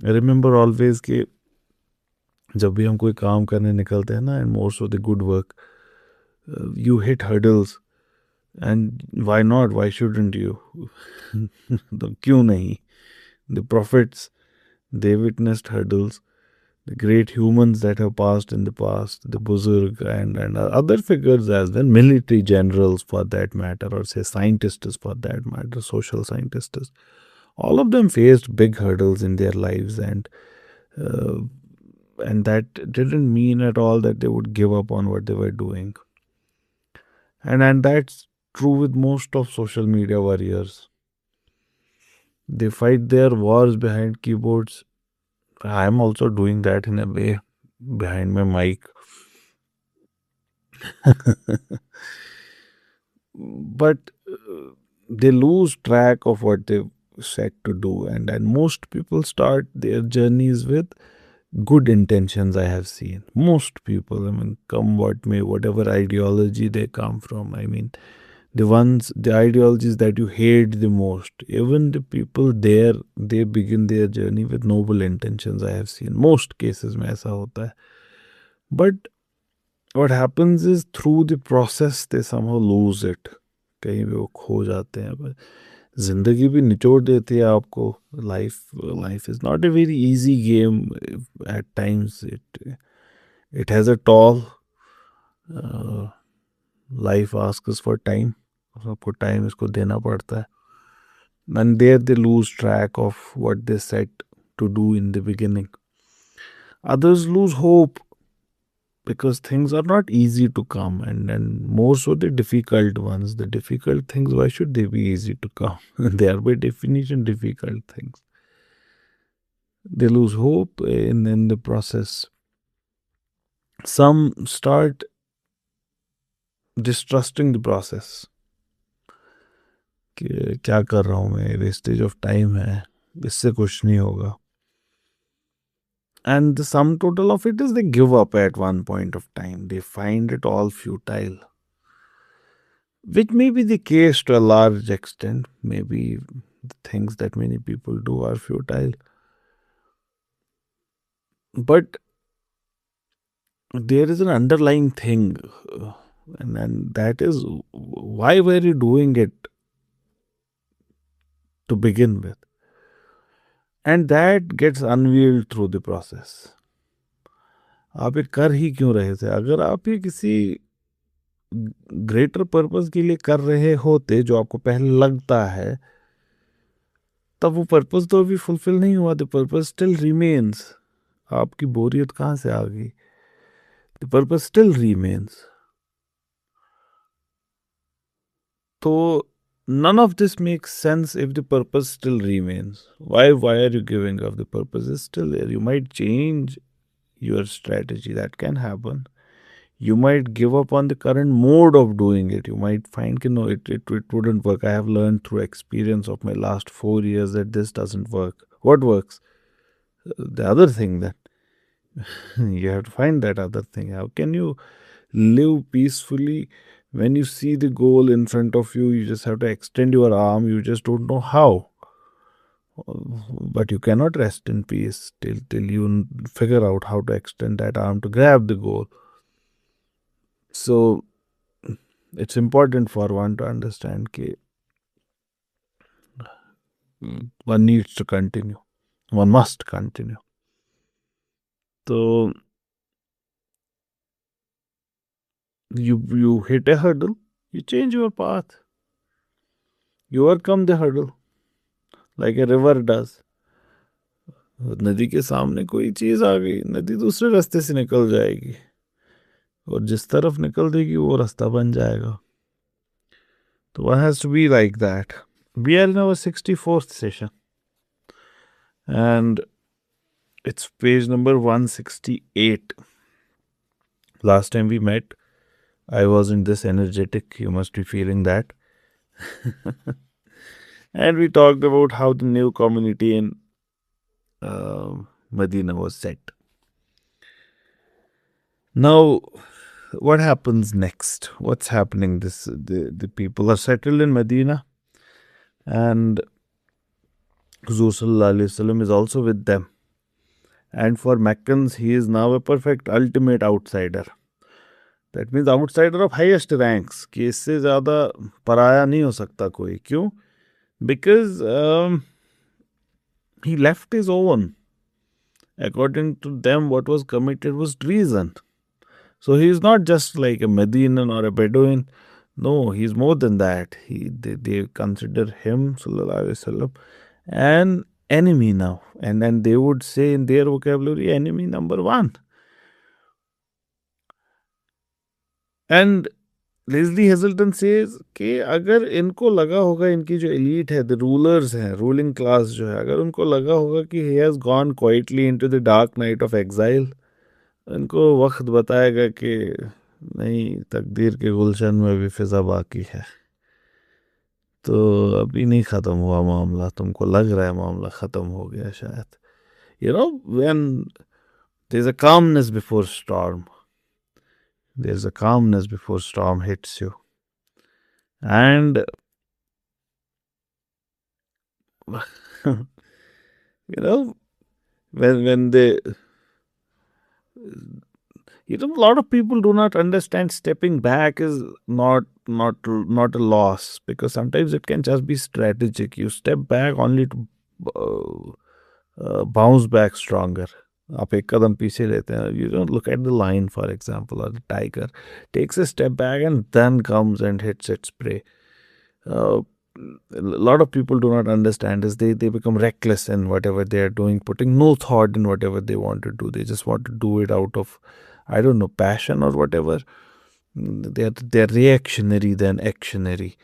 Remember always कि जब भी हम कोई काम करने निकलते हैं ना, and most of the good work, you hit hurdles, and why not, why shouldn't you? तो क्यों नहीं? The profits, they witnessed hurdles. The great humans that have passed in the past, the Buzurg and other figures as well, military generals for that matter, or say scientists for that matter, social scientists, all of them faced big hurdles in their lives, uh, and that didn't mean at all that they would give up on what they were doing. And that's true with most of social media warriors. They fight their wars behind keyboards. I'm also doing that in a way behind my mic. But they lose track of what they set to do, and most people start their journeys with good intentions. I have seen most people, I mean, come what may, whatever ideology they come from, I mean, the ideologies that you hate the most, even the people there, they begin their journey with noble intentions. I have seen most cases में ऐसा होता है. But what happens is through the process they somehow lose it. कहीं भी वो खो जाते हैं. पर जिंदगी भी निचोड़ देती है आपको. Life is not a very easy game. At times it has a toll. uh, Life asks us for time. आपको टाइम इसको देना पड़ता है. And there they lose track of what they set to do in the beginning. Others lose hope because things are not easy to come, and more so the difficult ones. The difficult things, why should they be easy to come? They are by definition difficult things. They lose hope in the process. Some start distrusting the process. कि क्या कर रहा हूँ मैं, wastage of time है, इससे कुछ नहीं होगा. And the sum total of it is they give up at one point of time. They find it all futile, which may be the case to a large extent. Maybe the things that many people do are futile. But there is an underlying thing, and that is, why were you doing it to begin with? And that gets unveiled through the process. आप ये कर ही क्यों रहे थे? अगर आप ये किसी ग्रेटर पर्पस के लिए कर रहे होते, जो आपको पहले लगता है, तब वो पर्पस तो अभी फुलफिल नहीं हुआ. The purpose still remains. आपकी बोरियत कहाँ से आ गई? The purpose still remains. तो none of this makes sense if the purpose still remains. Why are you giving up? The purpose is still there. You might change your strategy. That can happen. You might give up on the current mode of doing it. You might find that no, it wouldn't work. I have learned through experience of my last 4 years that this doesn't work. What works? The other thing that you have to find that other thing. How can you live peacefully when you see the goal in front of you? You just have to extend your arm. You just don't know how. But you cannot rest in peace till you figure out how to extend that arm to grab the goal. So it's important for one to understand that one needs to continue. One must continue. So you hit a hurdle, you change your path. You overcome the hurdle like a river does. नदी के सामने कोई चीज आ गई, नदी दूसरे रास्ते से निकल जाएगी, और जिस तरफ निकल देगी वो रास्ता बन जाएगा. तो one has to be like that. We are in our 64th session, and it's page number 168. Last time we met, I wasn't this energetic. You must be feeling that. And we talked about how the new community in Medina was set. Now, what happens next? What's happening? The people are settled in Medina, and Huzur Sallallahu Alaihi Wasallam is also with them. And for Meccans, he is now a perfect ultimate outsider. That means outsider of highest ranks. कि इससे ज़्यादा पराया नहीं हो सकता कोई. क्यों? Because he left his own. According to them, what was committed was treason. So he is not just like a Medinan or a Bedouin. No, he's more than that. They consider him, sallallahu alaihi wasallam, an enemy now. And then they would say in their vocabulary, enemy number one. And Lesley Hazleton says कि अगर इनको लगा होगा, इनकी जो elite है, the rulers हैं, ruling class जो है, अगर उनको लगा होगा कि he has gone quietly into the dark night of exile, इनको वक्त बताएगा कि नहीं, तकदीर के गुलशन में भी फिजा बाकी है. तो अभी नहीं ख़त्म हुआ मामला. तुमको लग रहा है मामला ख़त्म हो गया शायद. You know, when there is a calmness before storm, there's a calmness before storm hits you. And you know, when they, a lot of people do not understand stepping back is not a loss, because sometimes it can just be strategic. You step back only to bounce back stronger. आप एक कदम पीछे लेते हैं. You don't look at the lion, for example, or the tiger takes a step back and then comes and hits its prey. A lot of people do not understand this. They become reckless in whatever they are doing, putting no thought in whatever they want to do. They just want to do it out of, I don't know, passion or whatever. They are reactionary than actionary.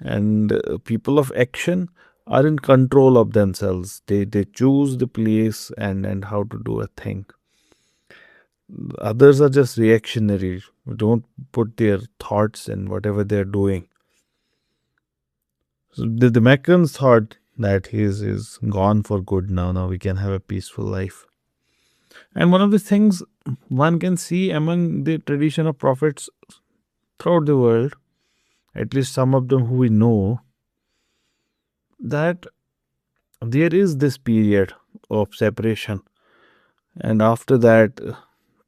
And people of action are in control of themselves. They choose the place and how to do a thing. Others are just reactionary. Don't put their thoughts in whatever they're doing. So the Meccans thought that he is gone for good now. Now we can have a peaceful life. And one of the things one can see among the tradition of prophets throughout the world, at least some of them who we know, that there is this period of separation, and after that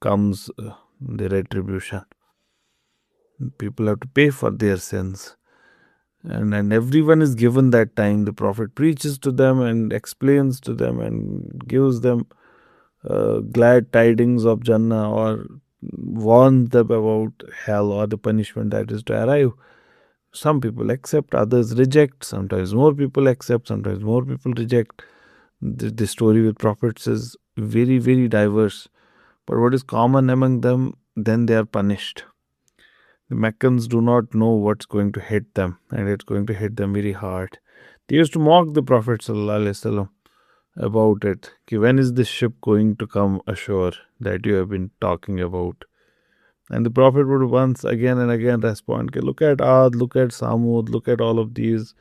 comes the retribution. People have to pay for their sins, and everyone is given that time. The prophet preaches to them and explains to them and gives them glad tidings of Jannah, or warns them about hell or the punishment that is to arrive. Some people accept, others reject. Sometimes more people accept, sometimes more people reject. The story with prophets is very, very diverse. But what is common among them, then they are punished. The Meccans do not know what's going to hit them, and it's going to hit them very hard. They used to mock the Prophet ﷺ about it. When is this ship going to come ashore that you have been talking about? And the Prophet would once again and again respond, look at Ad, look at Samud, look at all of these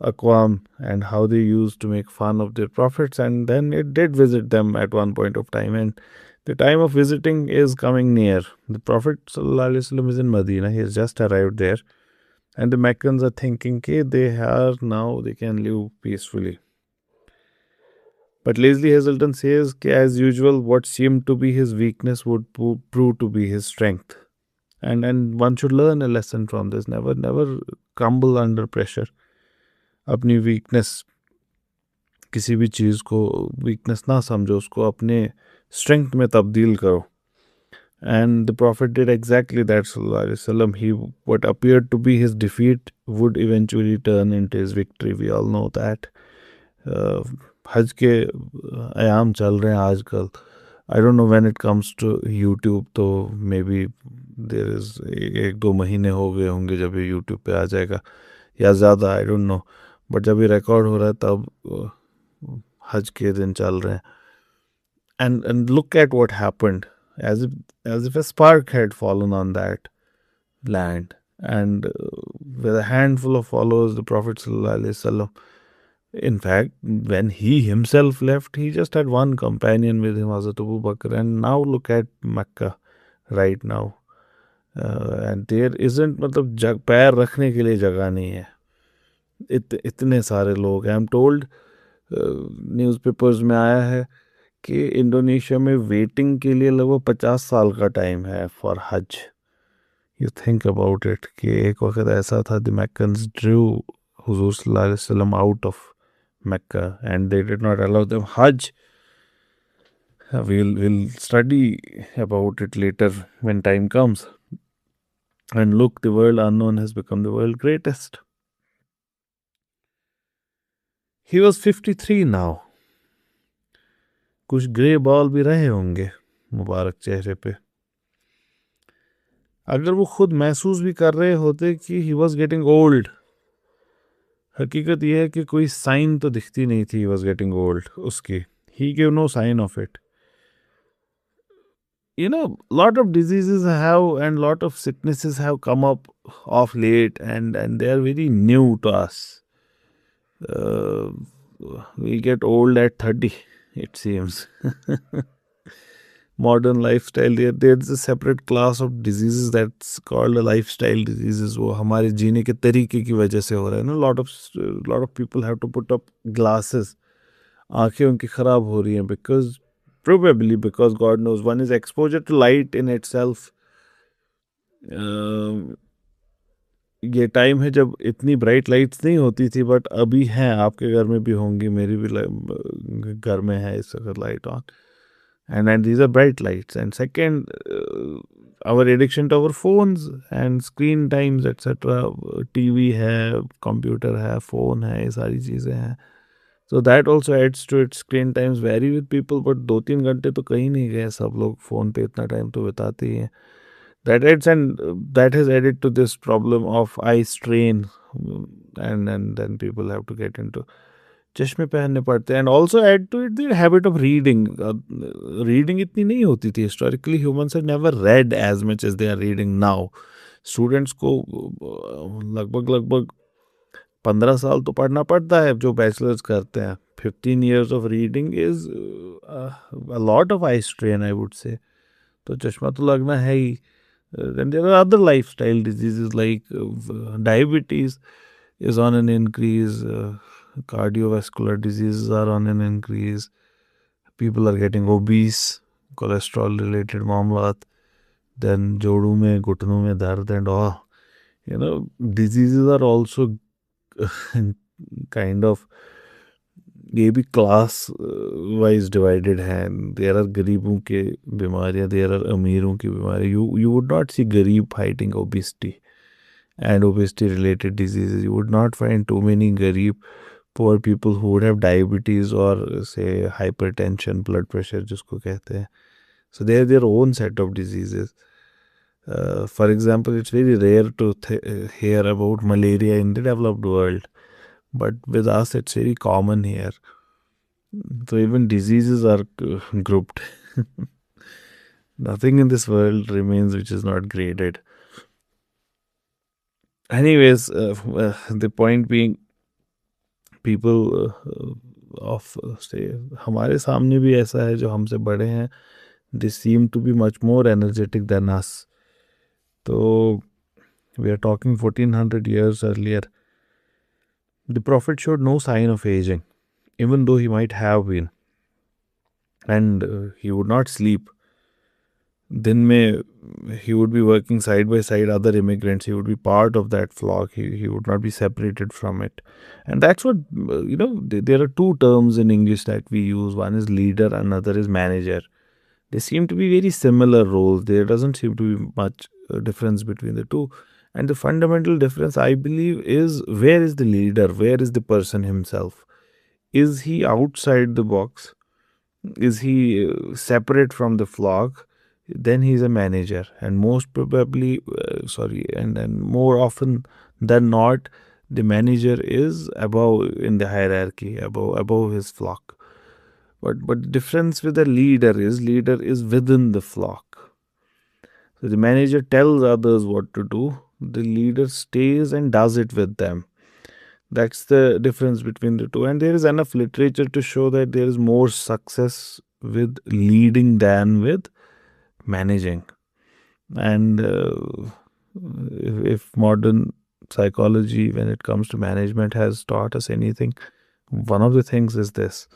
Aqwam and how they used to make fun of their prophets. And then it did visit them at one point of time. And the time of visiting is coming near. The Prophet ﷺ is in Medina. He has just arrived there. And the Meccans are thinking, they can live peacefully. But Leslie Hazelton says, as usual, what seemed to be his weakness would prove to be his strength. And one should learn a lesson from this. Never crumble under pressure. अपनी weakness, किसी भी चीज़ को weakness ना समझो, उसको अपने strength में तब्दील करो. And the Prophet did exactly that, sallallahu alaihi wasallam. What appeared to be his defeat would eventually turn into his victory. We all know that. हज के अयाम चल रहे हैं आजकल. I don't know when it comes to YouTube, तो maybe there is 1-2 महीने हो गए होंगे जब ये YouTube पे आ जाएगा, या ज़्यादा, I don't know. बट जब ये रिकॉर्ड हो रहा है तब हज के दिन चल रहे हैं. And look at what happened, as if a spark had fallen on that land. And with a handful of followers, the Prophet sallallahu alaihi wasallam, in fact, when he himself left, he just had one companion with him, Hazrat Abu Bakr. And now look at Mecca right now. And there isn't, मतलब पैर रखने के लिए जगह नहीं है. इतने सारे लोग हैं. आई एम टोल्ड, न्यूज़पेपर्स में आया है कि इंडोनेशिया में वेटिंग के लिए लगभग 50 साल का टाइम है फॉर हज. यू थिंक अबाउट इट कि एक वक्त ऐसा था द मैक्कन्स ड्रू हुजूर सल्लल्लाहु अलैहि वसल्लम out of Mecca and they did not allow them हज. We'll study about it later when time comes. And look, the world unknown has become the world greatest. He was 53 now. कुछ grey ball भी रहे होंगे मुबारक चेहरे पे. अगर वो खुद महसूस भी कर रहे होते कि ही वॉज गेटिंग ओल्ड, हकीकत यह है कि कोई साइन तो दिखती नहीं थी ही वॉज गेटिंग ओल्ड उसकी. He give no sign of it. You know, lot of diseases have and lot of sicknesses have come up of late, and they are very new to us. uh, we get old at 30, it seems. Modern lifestyle, there's a separate class of diseases that's called a lifestyle diseases. वो हमारे जीने के तरीके की वजह से हो रहा है ना. Lot of people have to put up glasses. आंखें उनकी खराब हो रही हैं because probably because God knows, one is exposure to light in itself. ये टाइम है जब इतनी ब्राइट लाइट्स नहीं होती थी, बट अभी हैं, आपके घर में भी होंगी, मेरी भी घर में है इस वक्त light on. And these are bright lights. And second, our addiction to our phones and screen times, etc. TV है, computer है, phone है, ये सारी चीज़ें हैं. So that also adds to it. Screen times vary with people, but 2-3 घंटे तो कहीं नहीं गए. सब लोग फोन पे इतना टाइम तो बिताते ही हैं. That adds, and that has added to this problem of eye strain, and then people have to get into चश्मे पहनने पड़ते हैं. And also add to it the habit of reading. Reading इतनी नहीं होती थी historically. Humans have never read as much as they are reading now. Students को लगभग 15 साल तो पढ़ना पड़ता है जो बैचलर्स करते हैं. 15 years of reading is a lot of eye strain, I would say. तो चश्मा तो लगना है ही. Then there are other lifestyle diseases like diabetes is on an increase. Cardiovascular diseases are on an increase. People are getting obese, cholesterol related मामलात. Then जोड़ों में घुटनों में दर्द and all. You know, diseases are also kind of ये भी class wise divided हैं. There are गरीबों के बीमारियां, देयर आर अमीरों की बीमारियां. यू वुड नॉट सी गरीब fighting obesity and obesity related diseases. You would not find too many garib poor people who would have diabetes or say hypertension, blood pressure जिसको कहते हैं. So they have their own set of diseases. For example, it's very rare to hear about malaria in the developed world, but with us it's very common here. So even diseases are grouped. Nothing in this world remains which is not graded. Anyways, the point being, people of say हमारे सामने भी ऐसा है जो हमसे बड़े हैं. They seem to be much more energetic than us. So we are talking 1400 years earlier. The Prophet showed no sign of aging, even though he might have been. And he would not sleep. दिन में he would be working side by side other immigrants. He would be part of that flock. He would not be separated from it. And that's what, there are two terms in English that we use. One is leader, another is manager. They seem to be very similar roles. There doesn't seem to be much difference between the two. And the fundamental difference, I believe, is where is the leader? Where is the person himself? Is he outside the box? Is he separate from the flock? Then he's a manager. And most probably, and more often than not, the manager is above in the hierarchy, above his flock. But the difference with the leader is within the flock. So the manager tells others what to do. The leader stays and does it with them. That's the difference between the two. And there is enough literature to show that there is more success with leading than with managing. And if modern psychology, when it comes to management, has taught us anything, one of the things is this.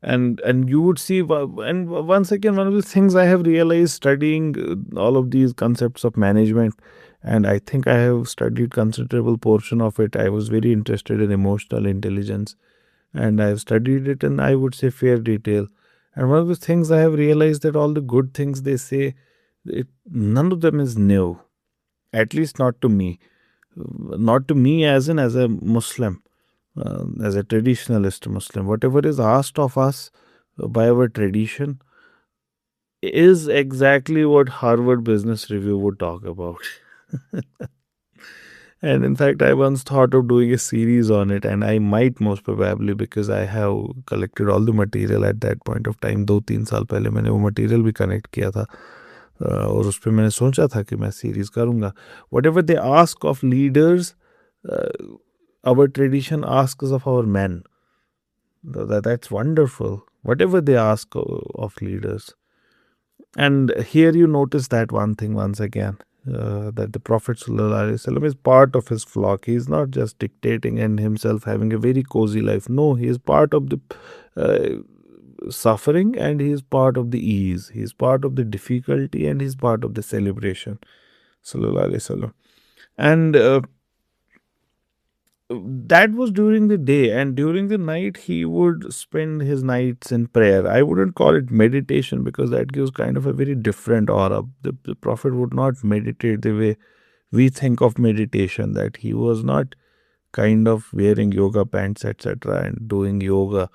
And you would see, and once again, one of the things I have realized studying all of these concepts of management, and I think I have studied considerable portion of it. I was very interested in emotional intelligence, and I've studied it in, I would say, fair detail. And one of the things I have realized that all the good things they say, none of them is new, at least not to me. Not to me as a Muslim, as a traditionalist Muslim. Whatever is asked of us by our tradition is exactly what Harvard Business Review would talk about. And in fact, I once thought of doing a series on it, and I might most probably, because I have collected all the material at that point of time. 2-3 साल पहले मैंने वो material भी connect किया था, और उस पर मैंने सोचा था कि मैं series करूँगा. Whatever they ask of leaders, uh, our tradition asks of our men. That's wonderful. Whatever they ask of leaders. And here you notice that one thing once again, that the Prophet ﷺ is part of his flock. He is not just dictating and himself having a very cozy life. No, he is part of the suffering, and he is part of the ease. He is part of the difficulty, and he is part of the celebration. Sallallahu Alaihi Wasallam. And that was during the day, and during the night he would spend his nights in prayer. I wouldn't call it meditation, because that gives kind of a very different aura. The Prophet would not meditate the way we think of meditation, that he was not kind of wearing yoga pants etc. and doing yoga.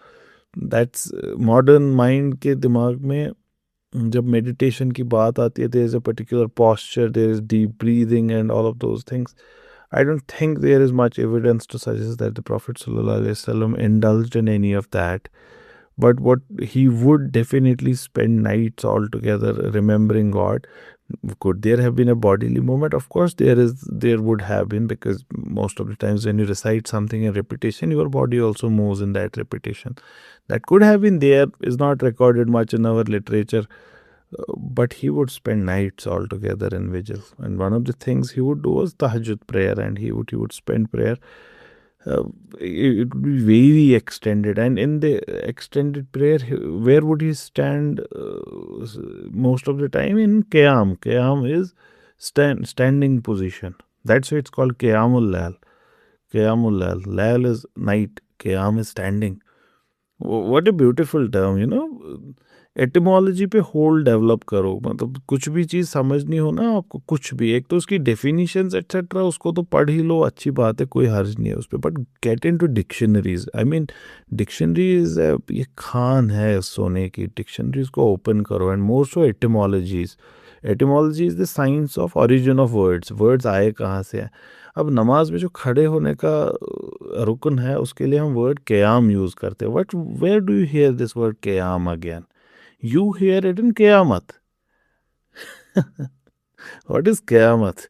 That's modern mind के दिमाग में जब meditation की बात आती है, there is a particular posture, there is deep breathing and all of those things. I don't think there is much evidence to suggest that the Prophet ﷺ indulged in any of that. But what he would definitely spend nights all together remembering God. Could there have been a bodily movement? Of course, there would have been, because most of the times when you recite something in repetition, your body also moves in that repetition. That could have been there, is not recorded much in our literature. But he would spend nights all together in vigil, and one of the things he would do was tahajjud prayer, and he would spend prayer. It would be very extended, and in the extended prayer, where would he stand most of the time? In qiyam. Qiyam is standing position. That's why it's called qiyamul lail. Qiyamul lail. Lail is night. Qiyam is standing. What a beautiful term, etymology पे whole develop करो. मतलब कुछ भी चीज़ समझनी हो ना आपको, कुछ भी, एक तो उसकी डेफिनेशंस एक्सेट्रा, उसको तो पढ़ ही लो, अच्छी बात है, कोई हर्ज नहीं है उस पर. But get into dictionaries. I mean dictionaries, ये खान है सोने की. डिक्शनरीज को ओपन करो, and more so etymologies. Etymology is the science of origin of words. Words आए कहाँ से हैं. अब नमाज में जो खड़े होने का रुकन है, उसके लिए हम वर्ड क़याम यूज़ करते हैं. What where do you hear this word क़याम again? You hear it in Qiyamah. What is Qiyamah?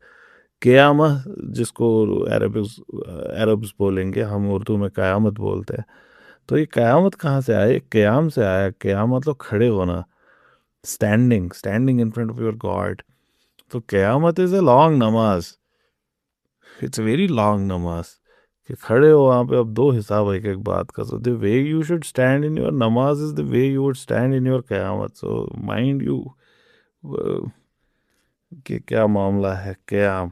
Qiyamah, जिसको अरब्स बोलेंगे, हम उर्दू में क़यामत बोलते हैं. तो ये क़यामत कहाँ से आया? क़याम से आया. क़याम मतलब खड़े होना, standing in front of your God. तो क़यामत is a long namaz. It's a very long namaz. कि खड़े हो वहाँ पे. अब दो हिसाब एक एक बात का. So the way you should stand in your namaz is the way you would stand in your क़यामत. So mind you, कि क्या मामला है क़याम.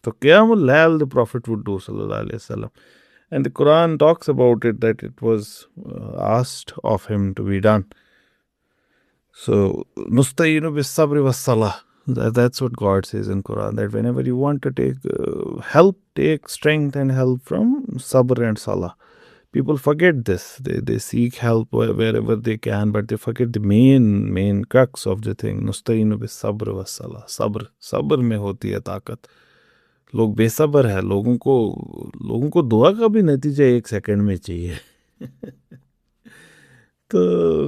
तो क़यामुल लैल the Prophet would do sallallahu alaihi wasallam. And the Quran talks about it, that it was asked of him to be done. So nusta'inu bis sabri was salah. That's what God says in Quran, that whenever you want to take help, take strength and help from sabr and salah. People forget this. They seek help wherever they can, but they forget the main crux of the thing. Nusta'inu bis sabr was salah. Sabr में होती है ताकत. लोग बेसब्र है. लोगों को दुआ का भी नतीजा 1 सेकंड में चाहिए. तो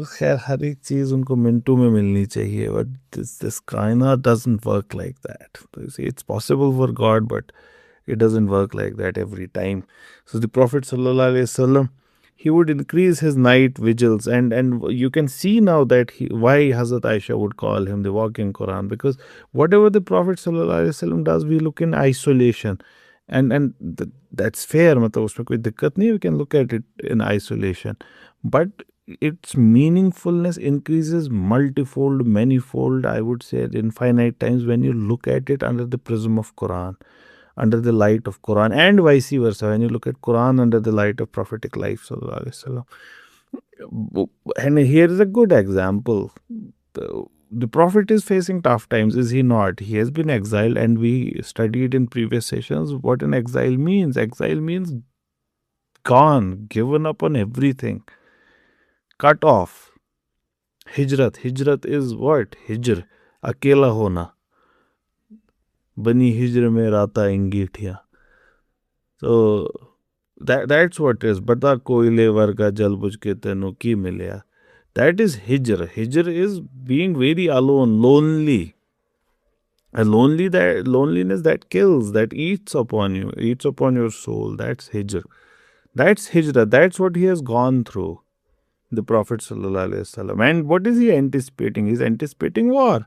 खैर हर एक चीज़ उनको मिनटों में मिलनी चाहिए. बट दिस कायनात डजंट वर्क लाइक दैट. तो it's possible for God, but it doesn't work like that every time. So the Prophet sallallahu alaihi wasallam, he would increase his night vigils, and you can see now that why Hazrat Aisha would call him the walking Quran, because whatever the Prophet sallallahu alaihi wasallam does, we look in isolation, and that's fair. मतलब उसमें कोई दिक्कत नहीं. We can look at it in isolation, but its meaningfulness increases multifold, manifold, I would say infinite times when you look at it under the prism of Quran, under the light of Quran, and vice versa when you look at Quran under the light of prophetic life. Sallallahu Alaihi Wasallam. And here is a good example. The Prophet is facing tough times, is he not? He has been exiled, and we studied in previous sessions what an exile means. Exile means gone, given up on everything, cut off. Hijrat. Hijrat is what? Hijr. Akela hona. Bani hijr mein rata अंगीठियां. So that's what it is. Bata koile varga jal bujh ke tenu ki milya. That is hijr. Hijr is being very alone, lonely. A loneliness that kills, that eats upon you, eats upon your soul. That's hijr. That's hijrah. That's what he has gone through, the Prophet Sallallahu Alaihi Wasallam. And what is he anticipating? He's anticipating war.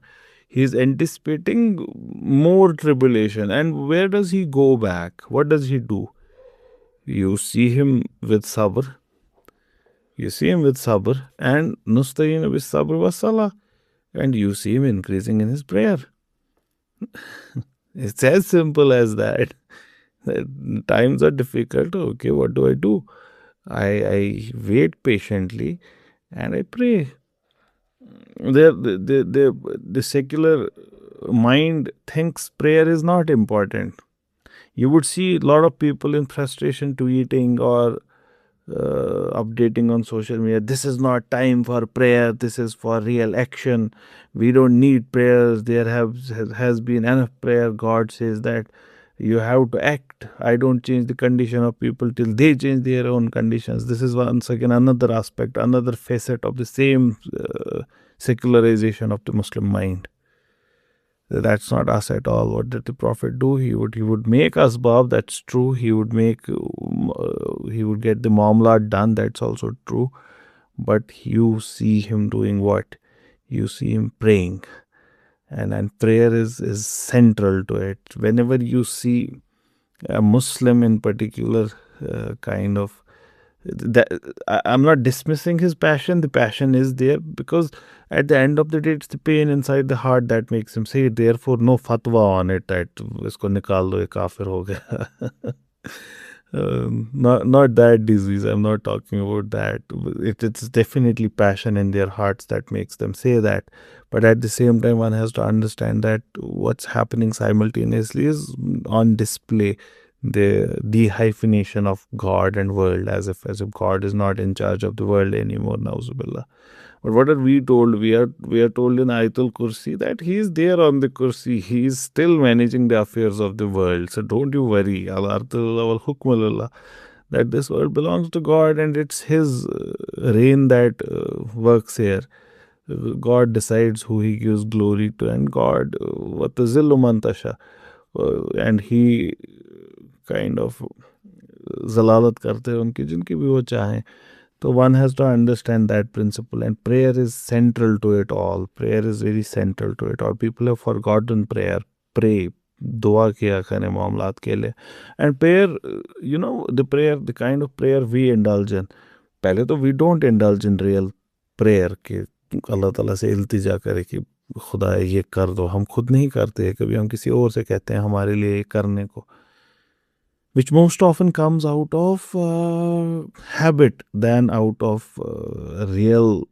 He's anticipating more tribulation. And where does he go back? What does he do? You see him with sabr. You see him with sabr and nusta'in with sabr wa salah. And you see him increasing in his prayer. It's as simple as that. Times are difficult. Okay, what do? I wait patiently and I pray. The secular mind thinks prayer is not important. You would see a lot of people in frustration tweeting or updating on social media. This is not time for prayer. This is for real action. We don't need prayers. There has been enough prayer. God says that you have to act. I don't change the condition of people till they change their own conditions. This is once again another aspect, another facet of the same secularization of the Muslim mind. That's not us at all. What did the Prophet do? He would make asbab. That's true. He would get the muamalat done. That's also true. But you see him doing what? You see him praying. And prayer is central to it. Whenever you see a Muslim in particular kind of that, I'm not dismissing his passion. The passion is there because at the end of the day, it's the pain inside the heart that makes him say it. Therefore, no fatwa on it that isko nikal do, ye kafir ho gaya. Not that disease. I'm not talking about that. It's definitely passion in their hearts that makes them say that. But at the same time, one has to understand that what's happening simultaneously is on display. The dehyphenation of God and world, as if God is not in charge of the world anymore. Nauzubillah. But what are we told? We are told in Ayatul Kursi that he is there on the Kursi. He is still managing the affairs of the world. So don't you worry. That this world belongs to God and it's his reign that works here. God decides who he gives glory to, and God watazillu man tasha, and he kind of zalalat karte hain unki jinki bhi wo chahe. So one has to understand that principle, and prayer is central to it all. Prayer is very central to it all. People have forgotten prayer. Pray, dua kiya kare मामलात के लिए. And prayer, the kind of prayer we indulge in. पहले तो we don't indulge in real prayer कि अल्लाह ताला से इल्तिजा करे कि खुदा ये कर दो. हम खुद नहीं करते हैं, कभी हम किसी और से कहते हैं हमारे लिए ये करने को, which most often comes out of habit than out of real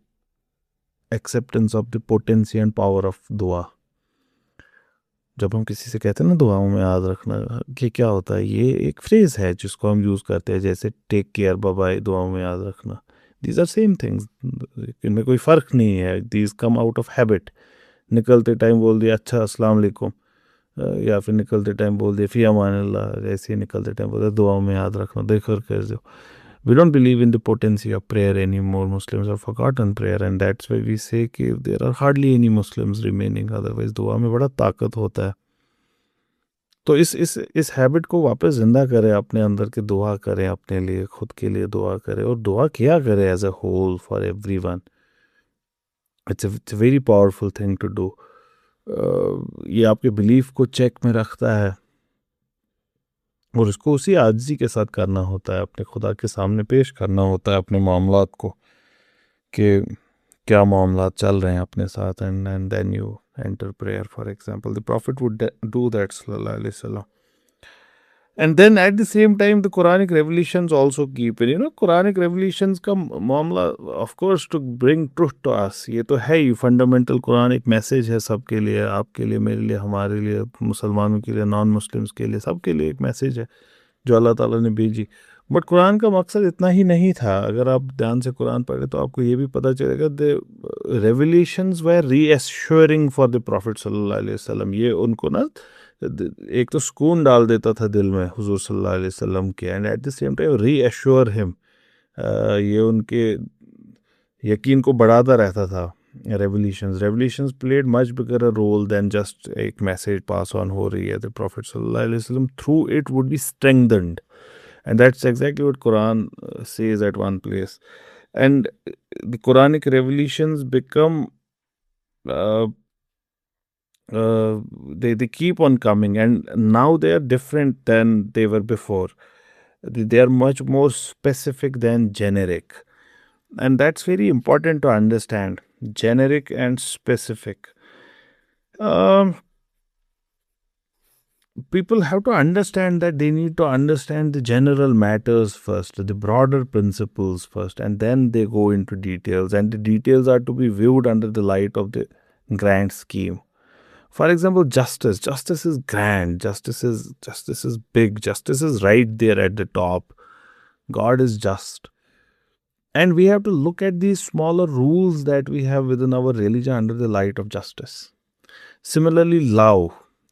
acceptance of the potency and power of dua. जब हम किसी से कहते हैं ना दुआओं में याद रखना, कि क्या होता है, ये एक फ्रेज है जिसको हम यूज़ करते हैं, जैसे टेक केयर बाय दुआओं में याद रखना. दीज आर सेम थिंग्स, इनमें कोई फ़र्क नहीं है. These come out of habit. निकलते टाइम बोल दिया अच्छा अस्सलाम वालेकुम, या फिर निकलते टाइम बोल दिया फ़ी अमानिल्लाह, ऐसे ही निकलते टाइम बोल दिया दुआओं में याद रखना, देखकर कर दो. We don't believe in the potency of prayer anymore. Muslims have forgotten prayer, and that's why we say कि there are hardly any Muslims remaining. Otherwise, दुआ में बड़ा ताकत होता है. तो इस हैबिट को वापस जिंदा करें अपने अंदर के. दुआ करें अपने लिए, खुद के लिए दुआ करें, और दुआ किया करें as a whole for everyone. It's a very powerful thing to do. ये आपके बिलीफ को चेक में रखता है, और इसको उसी आजिज़ी के साथ करना होता है, अपने खुदा के सामने पेश करना होता है अपने मामलात को. कि क्या मामला चल रहे हैं अपने साथ, and then you enter prayer, for example. The Prophet would do that, sallallahu alaihi wasallam. And then at the same time, the Quranic revelations also keep it. Quranic revelations का मामला, of course, to bring truth to us. ये तो है ही, fundamental Quranic message है सबके लिए, आपके लिए, मेरे लिए, हमारे लिए, मुसलमानों के लिए, नॉन मुस्लिम्स के लिए, सबके लिए एक मैसेज है जो अल्लाह ताला ने भेजी. बट कुरान का मकसद इतना ही नहीं था. अगर आप ध्यान से कुरान पढ़े तो आपको ये भी पता चलेगा, the revelations were reassuring for the prophet सल्लल्लाहु अलैहि वसल्लम. ये उनको ना एक तो सुकून डाल देता था दिल में हुजूर सल्लल्लाहु अलैहि वसल्लम के, and at the same time reassure him. ये उनके यकीन को बढ़ाता रहता था. Revelations played much bigger a role than just एक मैसेज पास ऑन हो रही है. द प्रॉफिट सल्लल्लाहु अलैहि वसल्लम through it would be strengthened. And that's exactly what Quran says at one place. And the Quranic revelations become, uh, they keep on coming, and now they are different than they were before. They are much more specific than generic. And that's very important to understand. Generic and specific. Um, People have to understand that they need to understand the general matters first, the broader principles first, and then they go into details. And the details are to be viewed under the light of the grand scheme. For example, justice. Justice is grand. Justice is big. Justice is right there at the top. God is just. And we have to look at these smaller rules that we have within our religion under the light of justice. Similarly, love,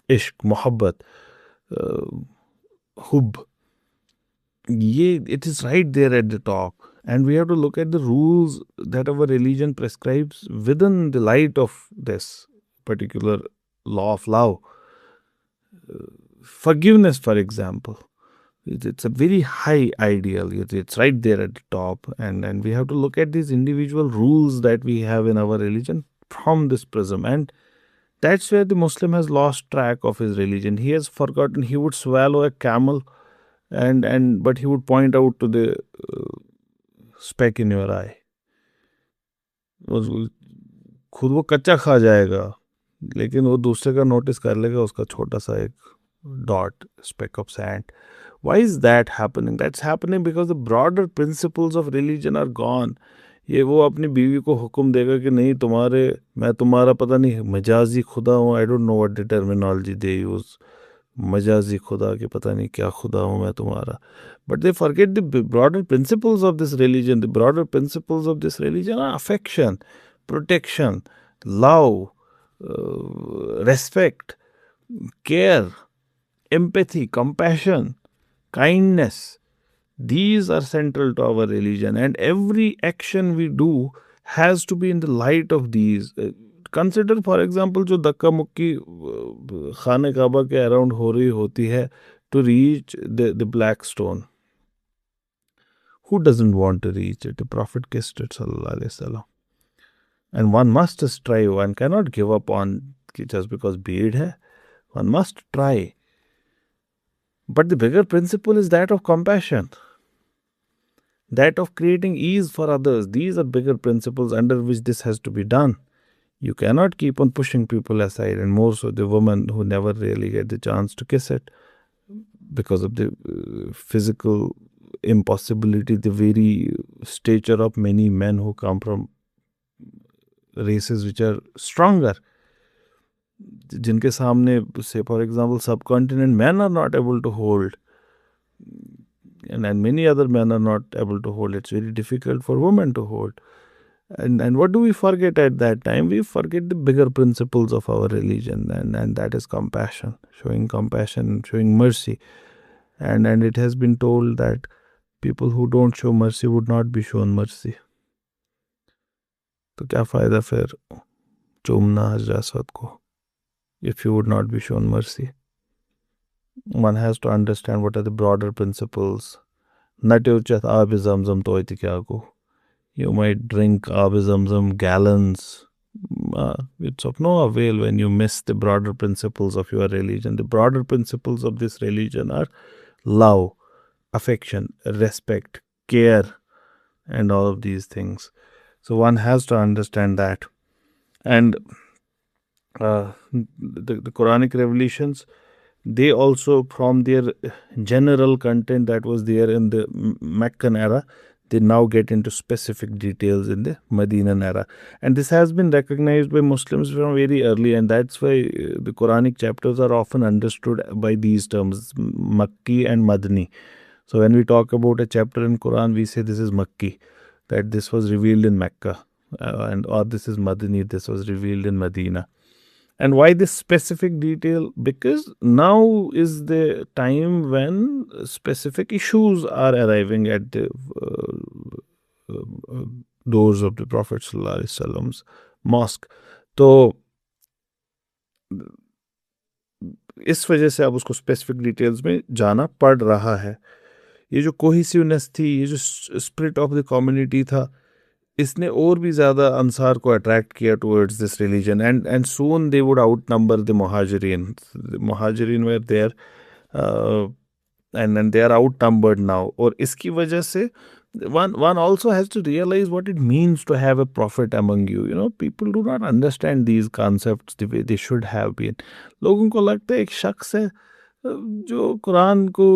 ishq, mohabbat, hub, it is right there at the top. And we have to look at the rules that our religion prescribes within the light of this particular law of love. Forgiveness, for example, it's a very high ideal. It's right there at the top. And we have to look at these individual rules that we have in our religion from this prism. And that's where the Muslim has lost track of his religion. He has forgotten. He would swallow a camel, but he would point out to the speck in your eye. खुद वो कच्चा खा जाएगा, लेकिन वो दूसरे का notice कर लेगा, उसका छोटा सा एक dot, speck of sand. Why is that happening? That's happening because the broader principles of religion are gone. ये वो अपनी बीवी को हुक्म देगा कि नहीं, मैं तुम्हारा पता नहीं मजाजी खुदा हूँ. I don't know what the terminology they use. मजाजी खुदा के पता नहीं क्या खुदा हूँ मैं तुम्हारा. But they forget the broader principles of this religion. The broader principles of this religion are affection, protection, love, respect, care, empathy, compassion, kindness. These are central to our religion, and every action we do has to be in the light of these. Consider, for example, जो धक्का मुक्की खाने काबा के around हो रही होती है to reach the black stone. Who doesn't want to reach it? The Prophet kissed it, sallallahu alaihi wasallam. And one must strive. One cannot give up on just because bid hai. One must try. But the bigger principle is that of compassion, that of creating ease for others. These are bigger principles under which this has to be done. You cannot keep on pushing people aside, and more so the women who never really get the chance to kiss it because of the physical impossibility, the very stature of many men who come from races which are stronger. जिनके सामने, say for example, subcontinent men are not able to hold, and many other men are not able to hold. It's very difficult for women to hold. And what do we forget at that time? We forget the bigger principles of our religion, and that is compassion, showing mercy. And it has been told that people who don't show mercy would not be shown mercy. तो क्या फायदा फिर चूमना हजरत असवद को if you would not be shown mercy? One has to understand what are the broader principles. Natyuchat aab zamzam toiti kya ko. You might drink aab zamzam gallons. It's of no avail when you miss the broader principles of your religion. The broader principles of this religion are love, affection, respect, care, and all of these things. So one has to understand that. And the Quranic revelations, they also, from their general content that was there in the Meccan era, they now get into specific details in the Medinan era. And this has been recognized by Muslims from very early, and that's why the Quranic chapters are often understood by these terms, Makki and Madani. So when we talk about a chapter in Quran, we say this is Makki, that this was revealed in Mecca, and or this is Madani, this was revealed in Medina. And why this specific detail? Because now is the time when specific issues are arriving at the doors of the Prophet ﷺ's mosque. तो इस वजह से अब उसको specific details में जाना पड़ रहा है. ये जो कोहिसिवनेस थी, ये जो स्पिरिट ऑफ द कम्युनिटी था, इसने और भी ज़्यादा अंसार को अट्रैक्ट किया towards this religion. And soon they would outnumber the मुहाजिरीन were there, and they are outnumbered now. और इसकी वजह से one also has to realize what it means to have a prophet among you. You know, people do not understand these concepts the way they should have been. लोगों को लगता है एक शख्स है जो कुरान को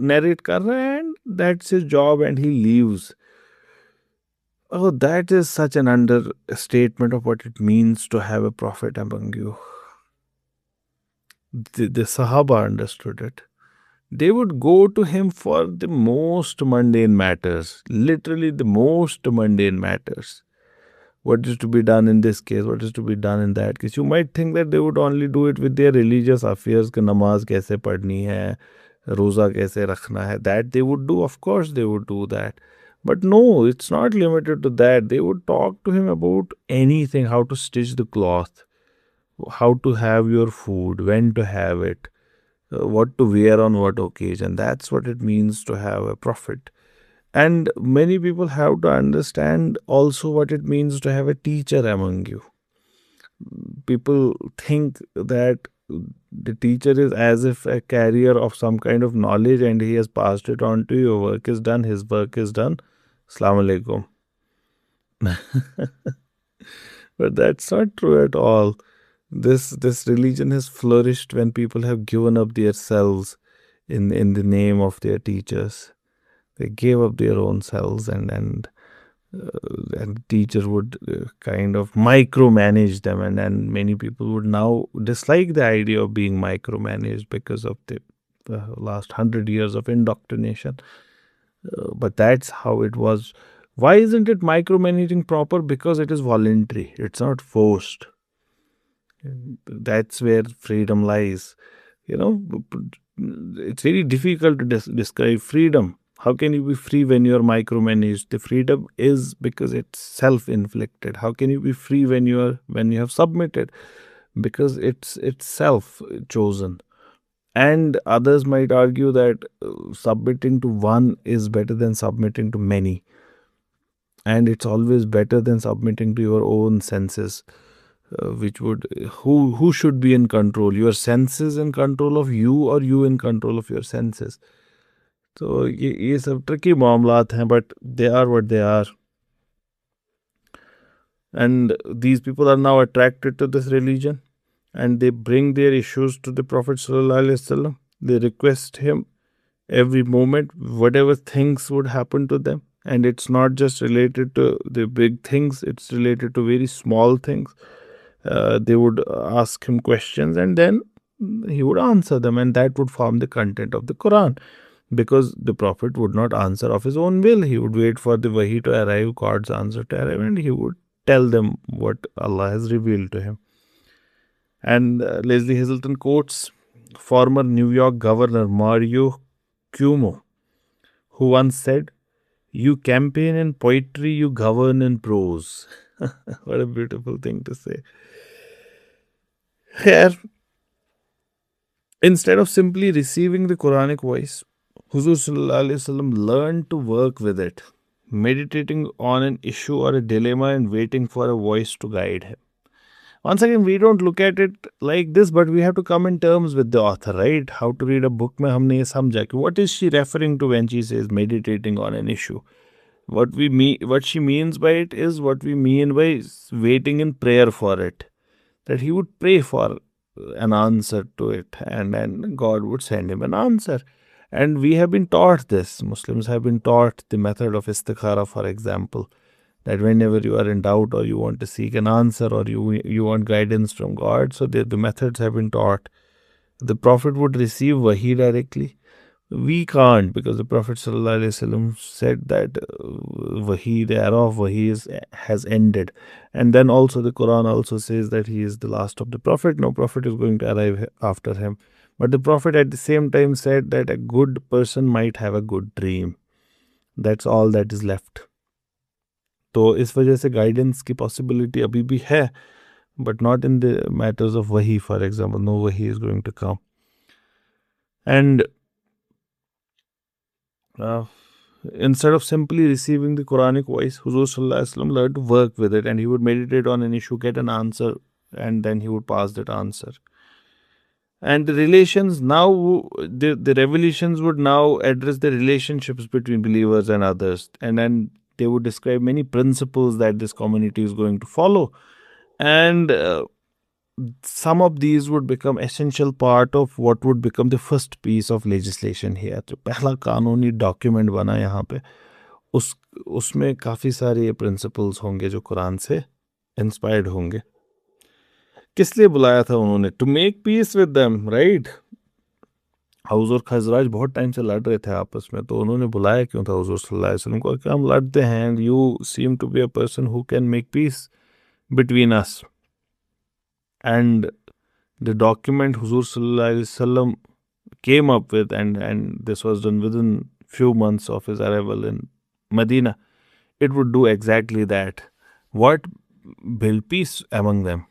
नरेट कर रहा है, and that's his job and he leaves. Oh, that is such an understatement of what it means to have a prophet among you. The Sahaba understood it. They would go to him for the most mundane matters, literally the most mundane matters. What is to be done in this case? What is to be done in that case? You might think that they would only do it with their religious affairs, कि नमाज कैसे पढ़नी है, रोज़ा कैसे रखना है. That they would do, of course they would do that. But no, it's not limited to that. They would talk to him about anything, how to stitch the cloth, how to have your food, when to have it, what to wear on what occasion. That's what it means to have a prophet. And many people have to understand also what it means to have a teacher among you. People think that the teacher is as if a carrier of some kind of knowledge and he has passed it on to you. Your work is done, his work is done. Assalamu alaikum. But that's not true at all. This religion has flourished when people have given up their selves in the name of their teachers. They gave up their own selves, and the teacher would kind of micromanage them, and many people would now dislike the idea of being micromanaged because of the last 100 years of indoctrination. But that's how it was. Why isn't it micromanaging proper? Because it is voluntary. It's not forced. That's where freedom lies. You know, it's very difficult to describe freedom. How can you be free when you're micromanaged? The freedom is because it's self-inflicted. How can you be free when you have submitted? Because it's self-chosen. And others might argue that submitting to one is better than submitting to many. And it's always better than submitting to your own senses, which would, who should be in control? Your senses in control of you, or you in control of your senses? So ये सब tricky मामलात हैं, but they are what they are. And these people are now attracted to this religion, and they bring their issues to the Prophet ﷺ. They request him every moment, whatever things would happen to them. And it's not just related to the big things, it's related to very small things. They would ask him questions, and then he would answer them, and that would form the content of the Quran. Because the Prophet would not answer of his own will. He would wait for the wahi to arrive, God's answer to arrive, and he would tell them what Allah has revealed to him. And Leslie Hazelton quotes former New York Governor Mario Cuomo, who once said, "You campaign in poetry, you govern in prose." What a beautiful thing to say. Here, instead of simply receiving the Quranic voice, Huzur Sallallahu Alaihi Wasallam learned to work with it, meditating on an issue or a dilemma and waiting for a voice to guide him. Once again, we don't look at it like this, but we have to come in terms with the author, right? How to read a book में हमने ये समझा कि what is she referring to when she says meditating on an issue? What she means by it is what we mean by waiting in prayer for it. That he would pray for an answer to it, and God would send him an answer. And we have been taught this. Muslims have been taught the method of istikhara, for example, that whenever you are in doubt or you want to seek an answer or you want guidance from God, so the methods have been taught. The Prophet would receive wahi directly. We can't, because the Prophet ﷺ said that wahi, the era of wahi has ended. And then also the Quran also says that he is the last of the Prophet. No Prophet is going to arrive after him. But the Prophet at the same time said that a good person might have a good dream. That's all that is left. तो इस वजह से guidance की possibility अभी भी है, but not in the matters of wahi, for example. No wahi is going to come. And instead of simply receiving the Quranic voice, Huzur Sallallahu Alaihi Wasallam learned to work with it, and he would meditate on an issue, get an answer, and then he would pass that answer. And the relations now, the revelations would now address the relationships between believers and others, and then they would describe many principles that this community is going to follow. And some of these would become essential part of what would become the first piece of legislation here. जो पहला कानूनी document बना यहाँ पे, उसमें काफ़ी सारे principles होंगे जो कुरान से इंस्पायर्ड होंगे. किस लिए बुलाया था उन्होंने? To make peace with them, right? Aws और खजराज बहुत टाइम से लड़ रहे थे आपस में, तो उन्होंने बुलाया क्यों था हुजूर सल्लल्लाहु अलैहि वसल्लम को कि हम लड़ते हैं, and you seem to be a person who can make peace between us. And the document Huzur Sallallahu Alaihi Wasallam came up with, and this was done within few months of his arrival in Medina, it would do exactly that. What? Build peace among them.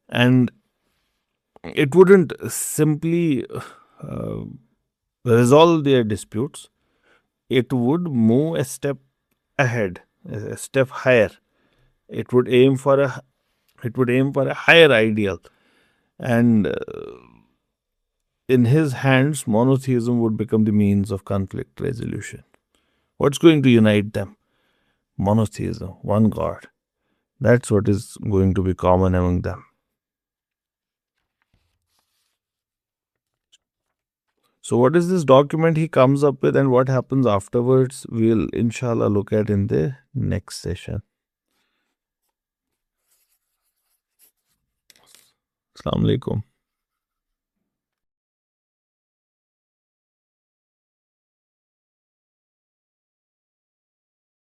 And it wouldn't simply resolve their disputes. It would move a step ahead, a step higher. It would aim for a higher ideal. And in his hands, monotheism would become the means of conflict resolution. What's going to unite them? Monotheism, one God. That's what is going to be common among them. So what is this document he comes up with, and what happens afterwards? We'll inshallah look at in the next session. Assalamu alaikum.